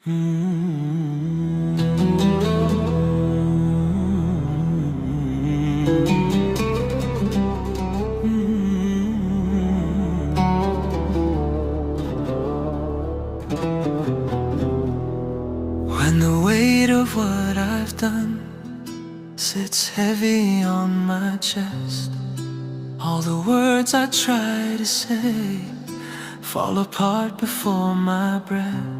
When the weight of what I've done sits heavy on my chest, all the words I try to say fall apart before my breath.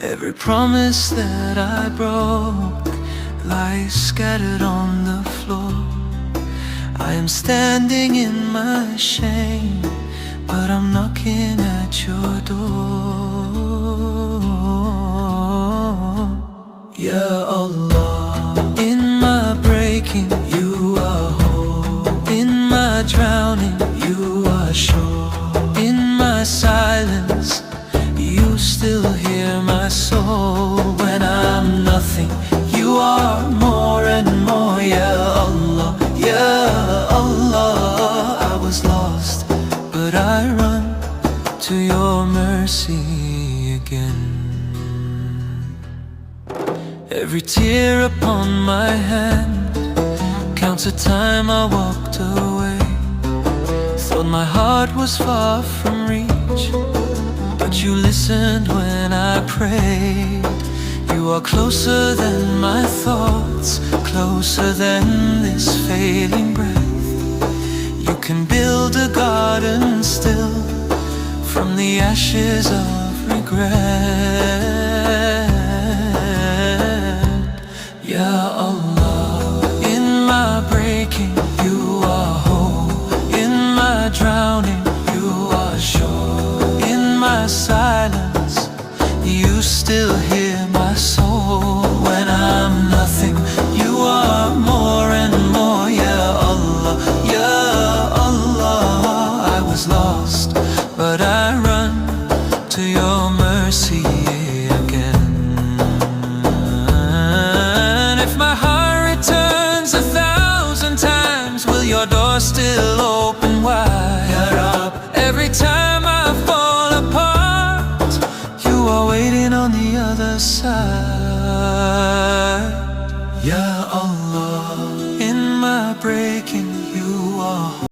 Every promise that I broke lies scattered on the floor. I am standing in my shame, but I'm knocking at your door. Ya Allah, in my breaking, you are whole. In my drowning, you are sure. In my silence, you still hear my soul. When I'm nothing, you are more and more. Ya Allah, Ya Allah, I was lost, but I run to your mercy again. Every tear upon my hand counts the time I walked away. Thought my heart was far from reach, but you listened when I prayed. You are closer than my thoughts, closer than this fading breath. You can build a garden still from the ashes of regret. Ya Allah, in my breaking, you are whole. In my drowning, you are sure. In my silence, you still hear my soul. When I'm nothing, you are more and more. Ya Allah, Ya Allah, I was lost, but I run to your mercy again. And if my heart returns 1,000 times, will your door still open wide? Ya Rab, every time I fall apart, you are waiting on the other side. Ya Allah.